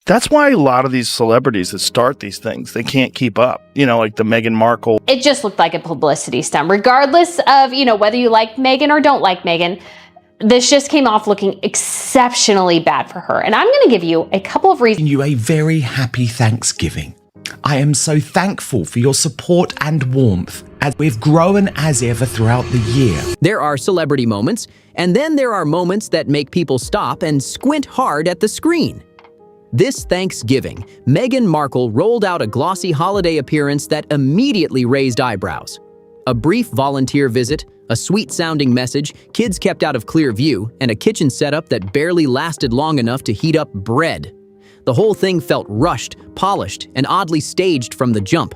That's why a lot of these celebrities that start these things, they can't keep up. You know, like the Meghan Markle. It just looked like a publicity stunt. Regardless of, whether you like Meghan or don't like Meghan, this just came off looking exceptionally bad for her. And I'm going to give you a couple of reasons. You a very happy Thanksgiving. I am so thankful for your support and warmth as we've grown as ever throughout the year. There are celebrity moments, and then there are moments that make people stop and squint hard at the screen. This Thanksgiving, Meghan Markle rolled out a glossy holiday appearance that immediately raised eyebrows. A brief volunteer visit, a sweet-sounding message, kids kept out of clear view, and a kitchen setup that barely lasted long enough to heat up bread. The whole thing felt rushed, polished, and oddly staged from the jump.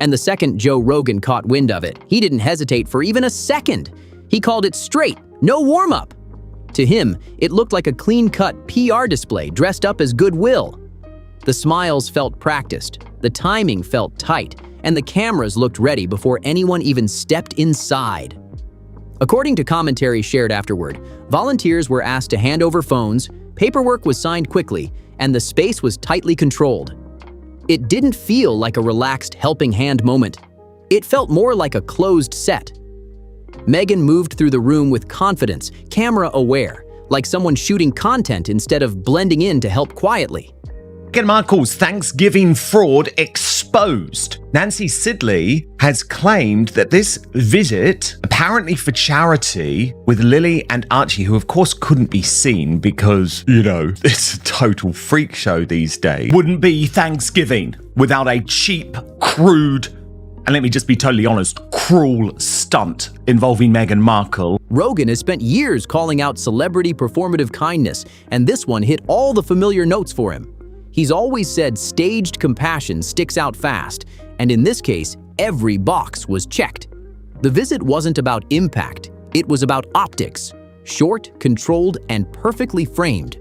And the second Joe Rogan caught wind of it, he didn't hesitate for even a second. He called it straight, no warm-up. To him, it looked like a clean-cut PR display dressed up as goodwill. The smiles felt practiced, the timing felt tight, and the cameras looked ready before anyone even stepped inside. According to commentary shared afterward, volunteers were asked to hand over phones, paperwork was signed quickly, and the space was tightly controlled. It didn't feel like a relaxed helping hand moment. It felt more like a closed set. Meghan moved through the room with confidence, camera aware, like someone shooting content instead of blending in to help quietly. Meghan Markle's Thanksgiving fraud exposed. Nancy Sidley has claimed that this visit, apparently for charity, with Lily and Archie, who of course couldn't be seen because, it's a total freak show these days, wouldn't be Thanksgiving without a cheap, crude, and let me just be totally honest, cruel stunt involving Meghan Markle. Rogan has spent years calling out celebrity performative kindness, and this one hit all the familiar notes for him. He's always said staged compassion sticks out fast, and in this case, every box was checked. The visit wasn't about impact, it was about optics. Short, controlled, and perfectly framed.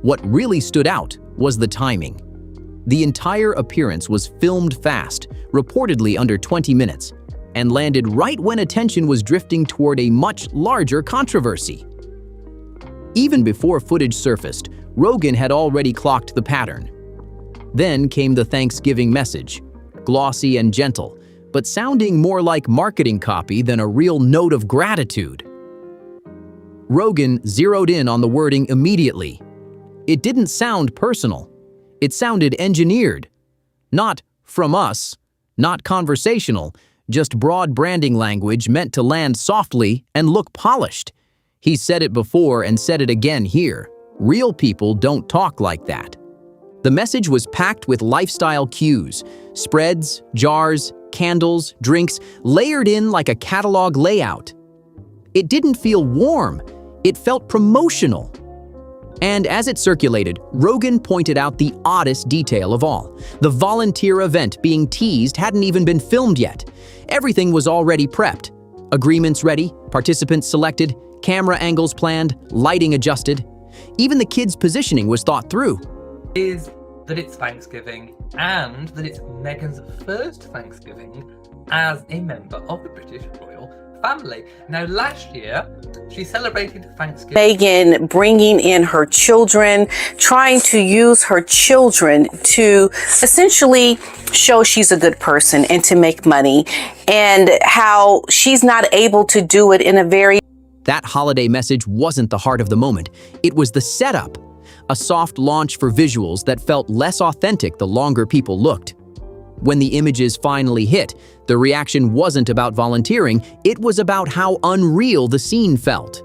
What really stood out was the timing. The entire appearance was filmed fast, reportedly under 20 minutes, and landed right when attention was drifting toward a much larger controversy. Even before footage surfaced, Rogan had already clocked the pattern. Then came the Thanksgiving message, glossy and gentle, but sounding more like marketing copy than a real note of gratitude. Rogan zeroed in on the wording immediately. It didn't sound personal. It sounded engineered. Not from us, not conversational, just broad branding language meant to land softly and look polished. He said it before and said it again here. Real people don't talk like that. The message was packed with lifestyle cues, spreads, jars, candles, drinks, layered in like a catalog layout. It didn't feel warm, it felt promotional. And as it circulated, Rogan pointed out the oddest detail of all. The volunteer event being teased hadn't even been filmed yet. Everything was already prepped. Agreements ready, participants selected, camera angles planned, lighting adjusted. Even the kids' positioning was thought through. Is that it's Thanksgiving and that it's Meghan's first Thanksgiving as a member of the British royal family. Now, last year, she celebrated Thanksgiving. Meghan bringing in her children, trying to use her children to essentially show she's a good person and to make money, and how she's not able to do it in a very... That holiday message wasn't the heart of the moment. It was the setup. A soft launch for visuals that felt less authentic the longer people looked. When the images finally hit, the reaction wasn't about volunteering, it was about how unreal the scene felt.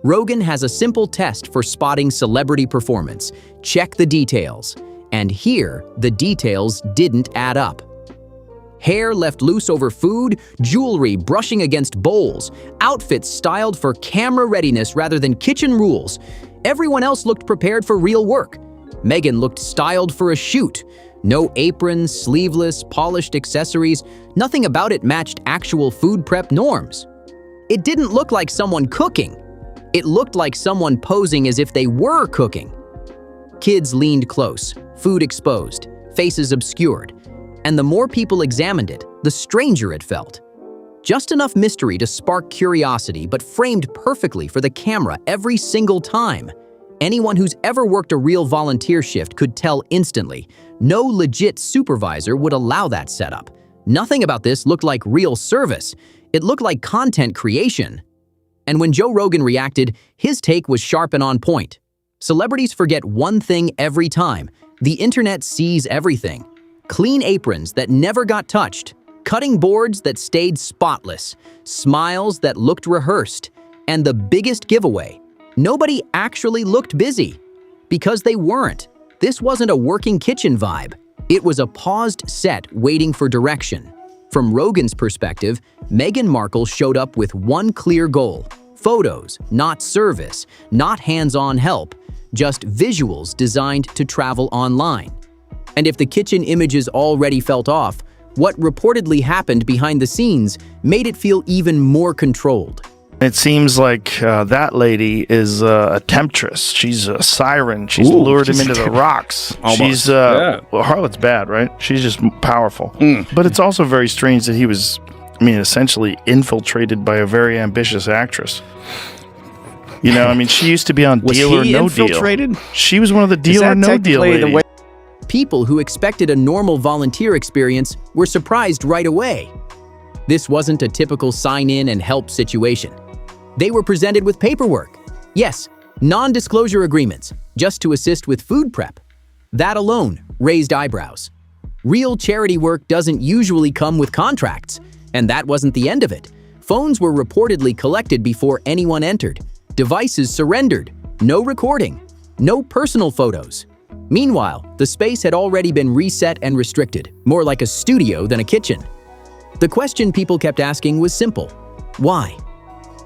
Rogan has a simple test for spotting celebrity performance. Check the details. And here, the details didn't add up. Hair left loose over food, jewelry brushing against bowls, outfits styled for camera readiness rather than kitchen rules. Everyone else looked prepared for real work. Meghan looked styled for a shoot. No aprons, sleeveless, polished accessories, nothing about it matched actual food prep norms. It didn't look like someone cooking. It looked like someone posing as if they were cooking. Kids leaned close, food exposed, faces obscured. And the more people examined it, the stranger it felt. Just enough mystery to spark curiosity, but framed perfectly for the camera every single time. Anyone who's ever worked a real volunteer shift could tell instantly. No legit supervisor would allow that setup. Nothing about this looked like real service. It looked like content creation. And when Joe Rogan reacted, his take was sharp and on point. Celebrities forget one thing every time. The internet sees everything. Clean aprons that never got touched, cutting boards that stayed spotless, smiles that looked rehearsed, and the biggest giveaway, nobody actually looked busy. Because they weren't. This wasn't a working kitchen vibe. It was a paused set waiting for direction. From Rogan's perspective, Meghan Markle showed up with one clear goal: photos, not service, not hands-on help, just visuals designed to travel online. And if the kitchen images already felt off, what reportedly happened behind the scenes made it feel even more controlled. It seems like that lady is a temptress. She's a siren. She's lured him into the rocks. Almost. She's well, harlot's bad, right? She's just powerful. But it's also very strange that he was, essentially infiltrated by a very ambitious actress. She used to be on Deal or No Deal. She was one of the Deal or No Deal ladies. People who expected a normal volunteer experience were surprised right away. This wasn't a typical sign-in and help situation. They were presented with paperwork. Yes, non-disclosure agreements, just to assist with food prep. That alone raised eyebrows. Real charity work doesn't usually come with contracts, and that wasn't the end of it. Phones were reportedly collected before anyone entered. Devices surrendered. No recording. No personal photos. Meanwhile, the space had already been reset and restricted, more like a studio than a kitchen. The question people kept asking was simple. Why?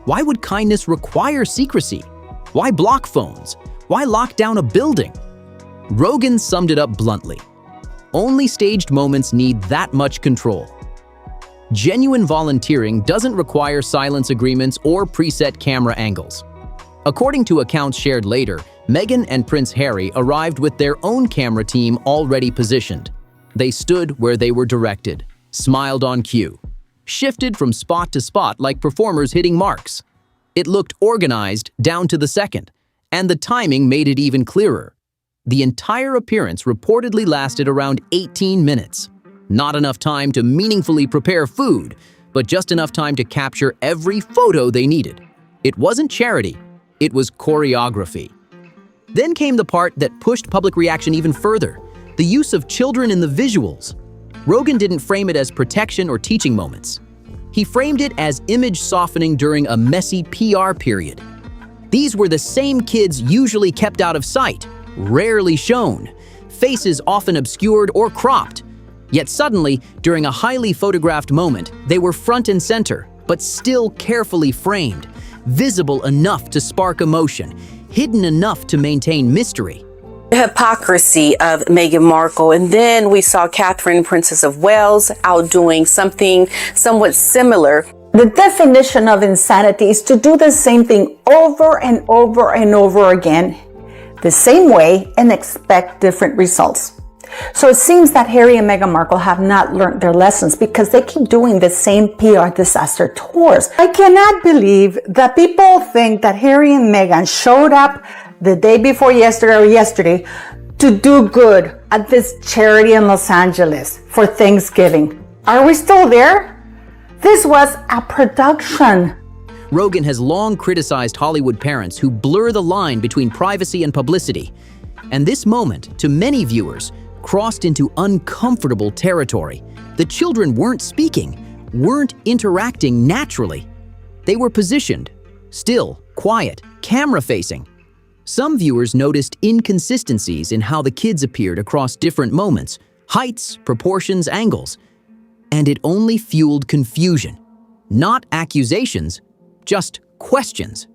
Why would kindness require secrecy? Why block phones? Why lock down a building? Rogan summed it up bluntly. Only staged moments need that much control. Genuine volunteering doesn't require silence agreements or preset camera angles. According to accounts shared later, Meghan and Prince Harry arrived with their own camera team already positioned. They stood where they were directed, smiled on cue, shifted from spot to spot like performers hitting marks. It looked organized down to the second, and the timing made it even clearer. The entire appearance reportedly lasted around 18 minutes. Not enough time to meaningfully prepare food, but just enough time to capture every photo they needed. It wasn't charity, it was choreography. Then came the part that pushed public reaction even further, the use of children in the visuals. Rogan didn't frame it as protection or teaching moments. He framed it as image softening during a messy PR period. These were the same kids usually kept out of sight, rarely shown, faces often obscured or cropped. Yet suddenly, during a highly photographed moment, they were front and center, but still carefully framed, visible enough to spark emotion, hidden enough to maintain mystery. The hypocrisy of Meghan Markle, and then we saw Catherine, Princess of Wales, out doing something somewhat similar. The definition of insanity is to do the same thing over and over and over again, the same way, and expect different results. So it seems that Harry and Meghan Markle have not learned their lessons because they keep doing the same PR disaster tours. I cannot believe that people think that Harry and Meghan showed up the day before yesterday to do good at this charity in Los Angeles for Thanksgiving. Are we still there? This was a production. Rogan has long criticized Hollywood parents who blur the line between privacy and publicity. And this moment, to many viewers, crossed into uncomfortable territory. The children weren't speaking, weren't interacting naturally. They were positioned, still, quiet, camera-facing. Some viewers noticed inconsistencies in how the kids appeared across different moments, heights, proportions, angles. And it only fueled confusion. Not accusations, just questions.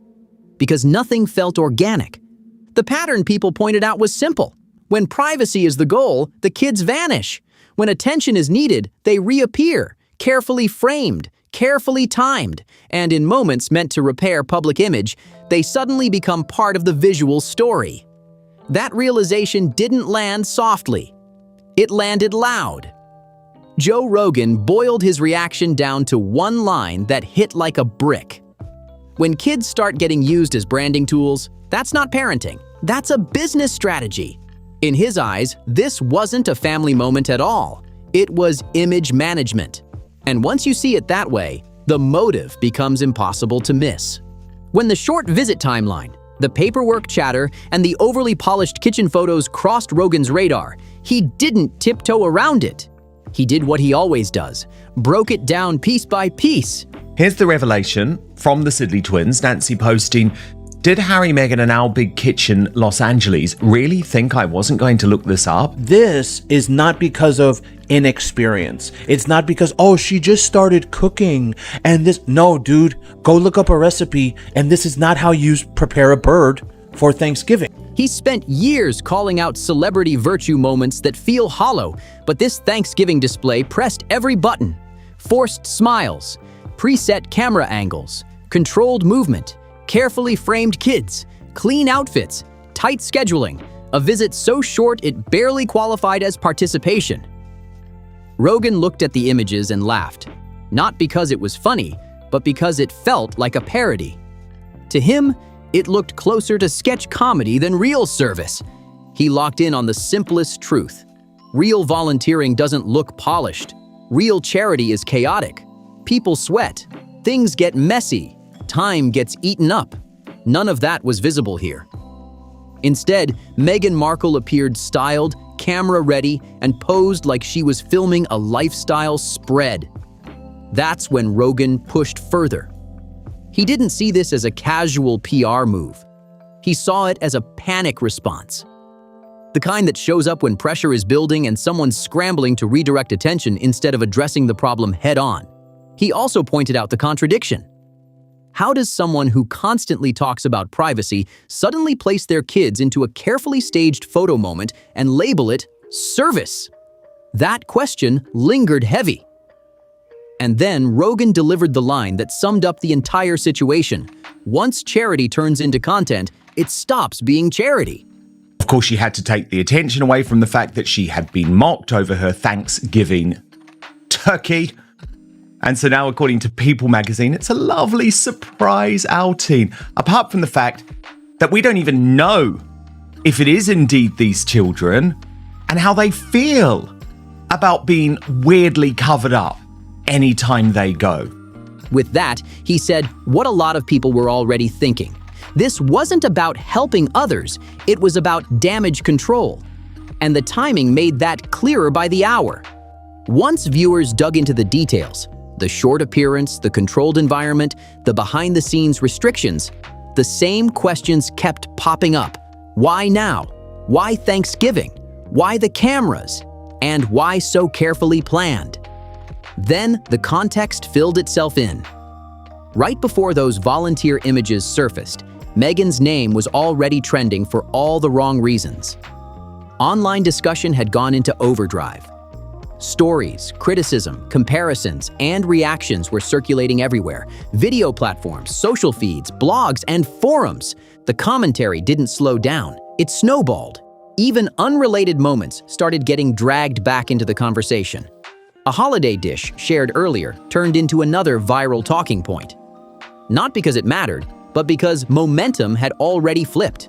Because nothing felt organic. The pattern people pointed out was simple. When privacy is the goal, the kids vanish. When attention is needed, they reappear, carefully framed, carefully timed, and in moments meant to repair public image, they suddenly become part of the visual story. That realization didn't land softly. It landed loud. Joe Rogan boiled his reaction down to one line that hit like a brick. When kids start getting used as branding tools, that's not parenting, That's a business strategy. In his eyes, this wasn't a family moment at all. It was image management. And once you see it that way, the motive becomes impossible to miss. When the short visit timeline, the paperwork chatter, and the overly polished kitchen photos crossed Rogan's radar, he didn't tiptoe around it. He did what he always does, broke it down piece by piece. Here's the revelation from the Sidley twins, Nancy posting, "Did Harry, Meghan, and our big kitchen, Los Angeles, really think I wasn't going to look this up?" This is not because of inexperience. It's not because, oh, she just started cooking and this. No, dude, go look up a recipe, and this is not how you prepare a bird for Thanksgiving. He spent years calling out celebrity virtue moments that feel hollow, but this Thanksgiving display pressed every button. Forced smiles, preset camera angles, controlled movement, carefully framed kids, clean outfits, tight scheduling, a visit so short it barely qualified as participation. Rogan looked at the images and laughed, not because it was funny, but because it felt like a parody. To him, it looked closer to sketch comedy than real service. He locked in on the simplest truth. Real volunteering doesn't look polished. Real charity is chaotic. People sweat. Things get messy. Time gets eaten up. None of that was visible here. Instead, Meghan Markle appeared styled, camera-ready, and posed like she was filming a lifestyle spread. That's when Rogan pushed further. He didn't see this as a casual PR move. He saw it as a panic response. The kind that shows up when pressure is building and someone's scrambling to redirect attention instead of addressing the problem head-on. He also pointed out the contradiction. How does someone who constantly talks about privacy suddenly place their kids into a carefully staged photo moment and label it service? That question lingered heavy. And then Rogan delivered the line that summed up the entire situation. Once charity turns into content, it stops being charity. Of course, she had to take the attention away from the fact that she had been mocked over her Thanksgiving turkey. And so now, according to People magazine, it's a lovely surprise outing, apart from the fact that we don't even know if it is indeed these children and how they feel about being weirdly covered up anytime they go. With that, he said what a lot of people were already thinking. This wasn't about helping others, it was about damage control. And the timing made that clearer by the hour. Once viewers dug into the details, the short appearance, the controlled environment, the behind-the-scenes restrictions, the same questions kept popping up. Why now? Why Thanksgiving? Why the cameras? And why so carefully planned? Then the context filled itself in. Right before those volunteer images surfaced, Meghan's name was already trending for all the wrong reasons. Online discussion had gone into overdrive. Stories, criticism, comparisons, and reactions were circulating everywhere. Video platforms, social feeds, blogs, and forums. The commentary didn't slow down. It snowballed. Even unrelated moments started getting dragged back into the conversation. A holiday dish shared earlier turned into another viral talking point. Not because it mattered, but because momentum had already flipped.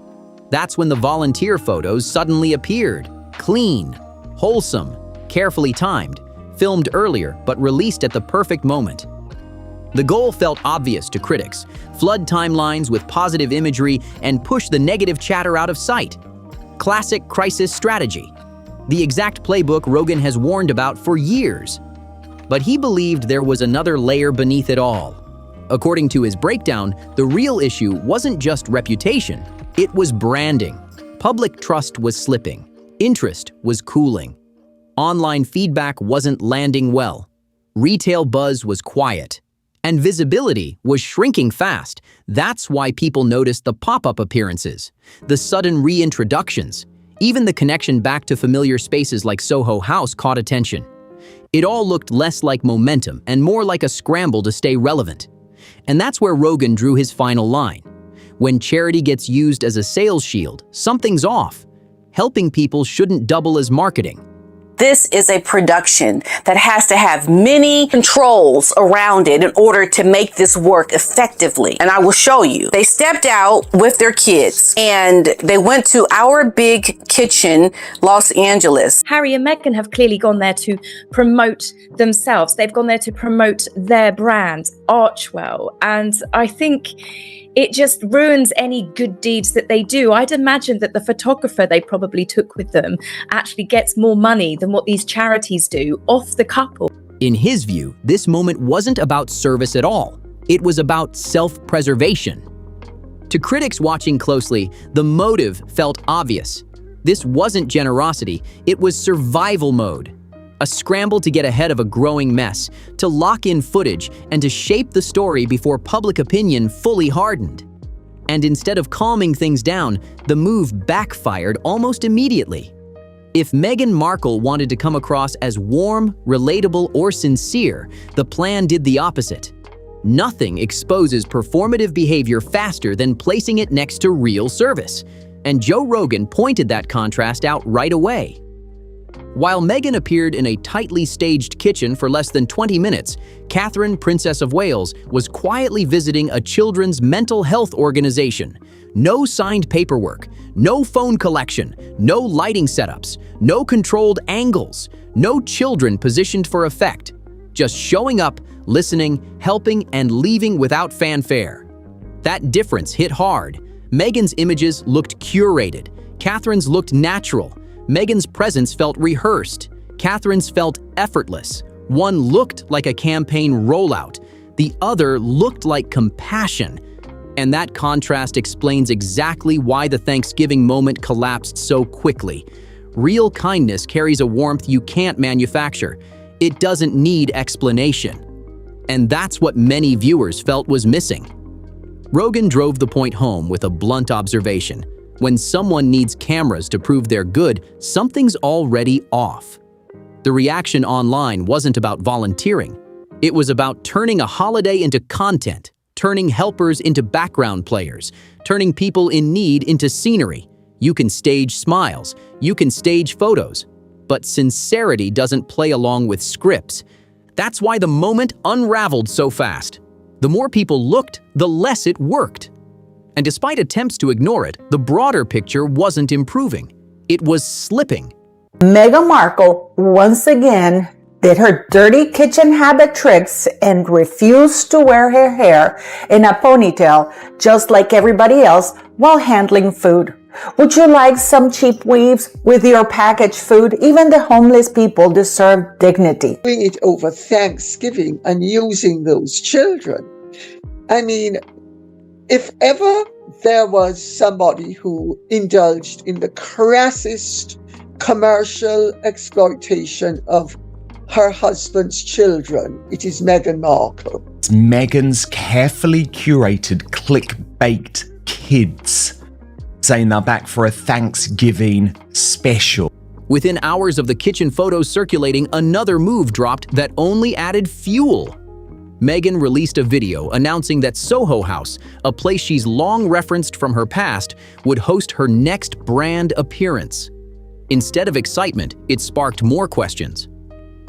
That's when the volunteer photos suddenly appeared. Clean, wholesome, carefully timed, filmed earlier but released at the perfect moment. The goal felt obvious to critics: flood timelines with positive imagery and push the negative chatter out of sight. Classic crisis strategy. The exact playbook Rogan has warned about for years. But he believed there was another layer beneath it all. According to his breakdown, the real issue wasn't just reputation, it was branding. Public trust was slipping. Interest was cooling. Online feedback wasn't landing well. Retail buzz was quiet. And visibility was shrinking fast. That's why people noticed the pop-up appearances, the sudden reintroductions. Even the connection back to familiar spaces like Soho House caught attention. It all looked less like momentum and more like a scramble to stay relevant. And that's where Rogan drew his final line. When charity gets used as a sales shield, something's off. Helping people shouldn't double as marketing. this is a production that has to have many controls around it in order to make this work effectively. And I will show you. They stepped out with their kids and they went to Our Big Kitchen, Los Angeles. Harry and Meghan have clearly gone there to promote themselves. They've gone there to promote their brand, Archewell. And I think it just ruins any good deeds that they do. I'd imagine that the photographer they probably took with them actually gets more money than what these charities do off the couple. In his view, this moment wasn't about service at all. It was about self-preservation. To critics watching closely, the motive felt obvious. This wasn't generosity, it was survival mode. A scramble to get ahead of a growing mess, to lock in footage, and to shape the story before public opinion fully hardened. And instead of calming things down, the move backfired almost immediately. If Meghan Markle wanted to come across as warm, relatable, or sincere, the plan did the opposite. Nothing exposes performative behavior faster than placing it next to real service. And Joe Rogan pointed that contrast out right away. While Meghan appeared in a tightly staged kitchen for less than 20 minutes, Catherine, Princess of Wales, was quietly visiting a children's mental health organization. No signed paperwork, no phone collection, no lighting setups, no controlled angles, no children positioned for effect. Just showing up, listening, helping, and leaving without fanfare. That difference hit hard. Meghan's images looked curated. Catherine's looked natural. Meghan's presence felt rehearsed. Catherine's felt effortless. One looked like a campaign rollout. The other looked like compassion. And that contrast explains exactly why the Thanksgiving moment collapsed so quickly. Real kindness carries a warmth you can't manufacture. It doesn't need explanation. And that's what many viewers felt was missing. Rogan drove the point home with a blunt observation. When someone needs cameras to prove they're good, something's already off. The reaction online wasn't about volunteering. It was about turning a holiday into content, turning helpers into background players, turning people in need into scenery. You can stage smiles, you can stage photos, but sincerity doesn't play along with scripts. That's why the moment unraveled so fast. The more people looked, the less it worked. And despite attempts to ignore it, the broader picture wasn't improving. It was slipping. Meghan Markle once again did her dirty kitchen habit tricks and refused to wear her hair in a ponytail just like everybody else while handling food. Would you like some cheap weaves with your packaged food? Even the homeless people deserve dignity. Doing it over Thanksgiving and using those children. I mean, if ever there was somebody who indulged in the crassest commercial exploitation of her husband's children, it is Meghan Markle. It's Meghan's carefully curated clickbait kids saying they're back for a Thanksgiving special. Within hours of the kitchen photos circulating, another move dropped that only added fuel. Meghan released a video announcing that Soho House, a place she's long referenced from her past, would host her next brand appearance. Instead of excitement, it sparked more questions.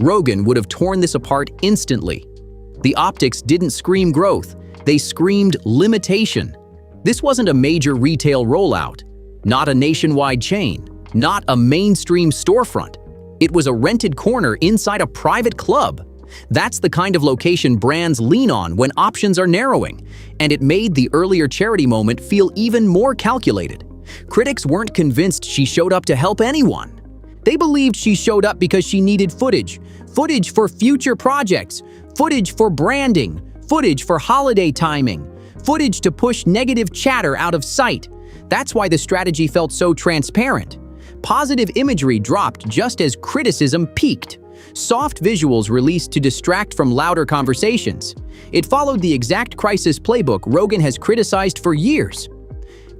Rogan would have torn this apart instantly. The optics didn't scream growth, they screamed limitation. This wasn't a major retail rollout, not a nationwide chain, not a mainstream storefront. It was a rented corner inside a private club. That's the kind of location brands lean on when options are narrowing, and it made the earlier charity moment feel even more calculated. Critics weren't convinced she showed up to help anyone. They believed she showed up because she needed footage for future projects, footage for branding, footage for holiday timing, footage to push negative chatter out of sight. That's why the strategy felt so transparent. Positive imagery dropped just as criticism peaked. Soft visuals released to distract from louder conversations. It followed the exact crisis playbook Rogan has criticized for years.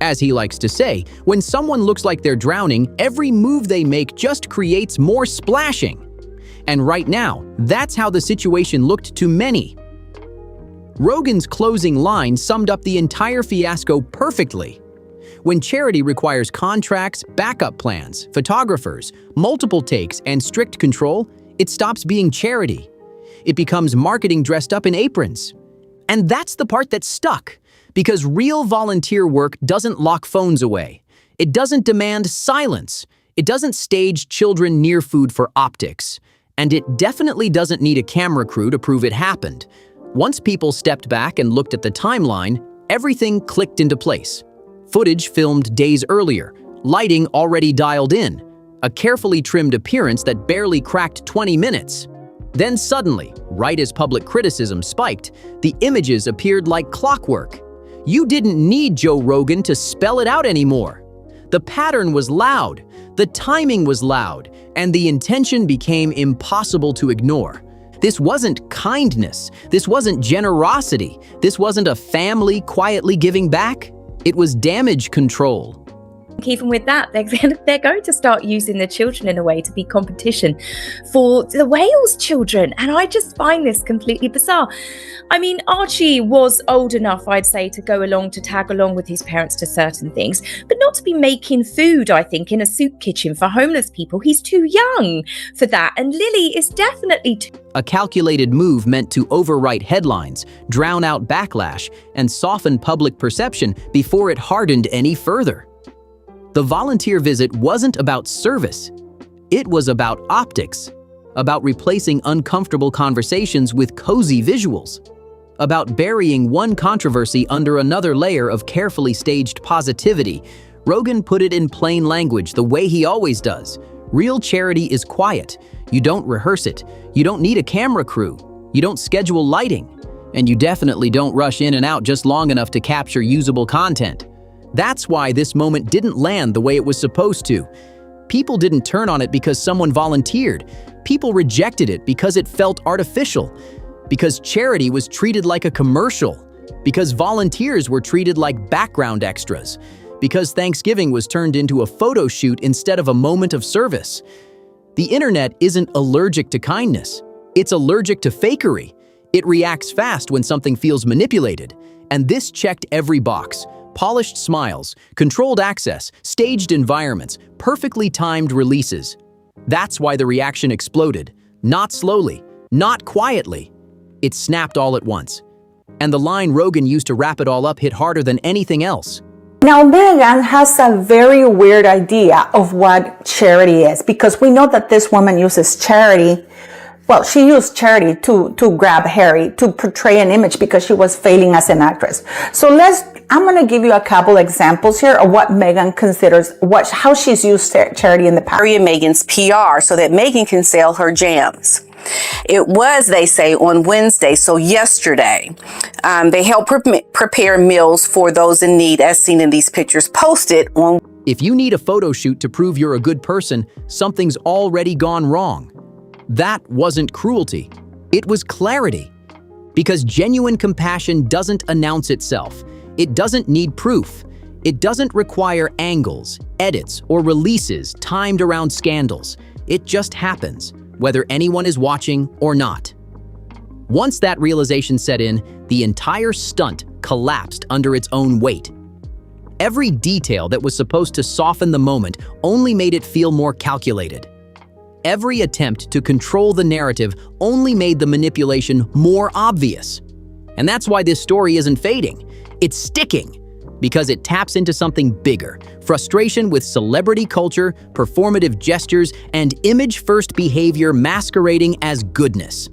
As he likes to say, when someone looks like they're drowning, every move they make just creates more splashing. And right now, that's how the situation looked to many. Rogan's closing line summed up the entire fiasco perfectly. When charity requires contracts, backup plans, photographers, multiple takes, and strict control, it stops being charity. It becomes marketing dressed up in aprons. And that's the part that stuck, because real volunteer work doesn't lock phones away. It doesn't demand silence. It doesn't stage children near food for optics. And it definitely doesn't need a camera crew to prove it happened. Once people stepped back and looked at the timeline, everything clicked into place. Footage filmed days earlier, lighting already dialed in, a carefully trimmed appearance that barely cracked 20 minutes. Then suddenly, right as public criticism spiked, the images appeared like clockwork. You didn't need Joe Rogan to spell it out anymore. The pattern was loud, the timing was loud, and the intention became impossible to ignore. This wasn't kindness. This wasn't generosity. This wasn't a family quietly giving back. It was damage control. Even with that, they're going to start using the children in a way to be competition for the Wales children. And I just find this completely bizarre. I mean, Archie was old enough, I'd say, to go along, to tag along with his parents to certain things, but not to be making food, I think, in a soup kitchen for homeless people. He's too young for that. And Lily is definitely too. A calculated move meant to overwrite headlines, drown out backlash, and soften public perception before it hardened any further. The volunteer visit wasn't about service. It was about optics, about replacing uncomfortable conversations with cozy visuals, about burying one controversy under another layer of carefully staged positivity. Rogan put it in plain language the way he always does. Real charity is quiet. You don't rehearse it. You don't need a camera crew. You don't schedule lighting. And you definitely don't rush in and out just long enough to capture usable content. That's why this moment didn't land the way it was supposed to. People didn't turn on it because someone volunteered. People rejected it because it felt artificial, because charity was treated like a commercial, because volunteers were treated like background extras, because Thanksgiving was turned into a photo shoot instead of a moment of service. The internet isn't allergic to kindness. It's allergic to fakery. It reacts fast when something feels manipulated. And this checked every box. Polished smiles, controlled access, staged environments, perfectly timed releases. That's why the reaction exploded. Not slowly, not quietly. It snapped all at once. And the line Rogan used to wrap it all up hit harder than anything else. Now, Meghan has a very weird idea of what charity is, because we know that this woman uses charity. Well, she used charity to grab Harry, to portray an image because she was failing as an actress. So I'm going to give you a couple examples here of what Meghan considers, how she's used charity in the past. Harry and Meghan's PR so that Meghan can sell her jams. It was, they say, on Wednesday, so yesterday. They helped prepare meals for those in need, as seen in these pictures posted on. If you need a photo shoot to prove you're a good person, something's already gone wrong. That wasn't cruelty. It was clarity. Because genuine compassion doesn't announce itself. It doesn't need proof. It doesn't require angles, edits, or releases timed around scandals. It just happens, whether anyone is watching or not. Once that realization set in, the entire stunt collapsed under its own weight. Every detail that was supposed to soften the moment only made it feel more calculated. Every attempt to control the narrative only made the manipulation more obvious. And that's why this story isn't fading. It's sticking, because it taps into something bigger: frustration with celebrity culture, performative gestures, and image-first behavior masquerading as goodness.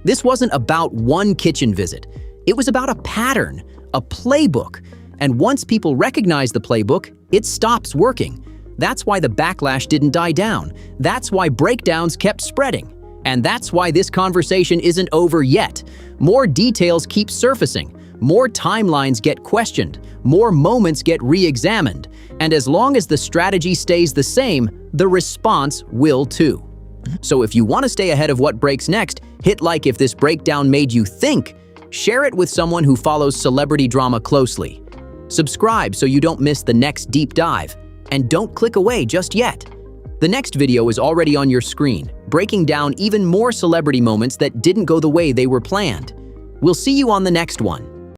This wasn't about one kitchen visit. It was about a pattern, a playbook. And once people recognize the playbook, it stops working. That's why the backlash didn't die down. That's why breakdowns kept spreading. And that's why this conversation isn't over yet. More details keep surfacing. More timelines get questioned. More moments get re-examined. And as long as the strategy stays the same, the response will too. So if you want to stay ahead of what breaks next, hit like if this breakdown made you think. Share it with someone who follows celebrity drama closely. Subscribe so you don't miss the next deep dive. And don't click away just yet. The next video is already on your screen, breaking down even more celebrity moments that didn't go the way they were planned. We'll see you on the next one.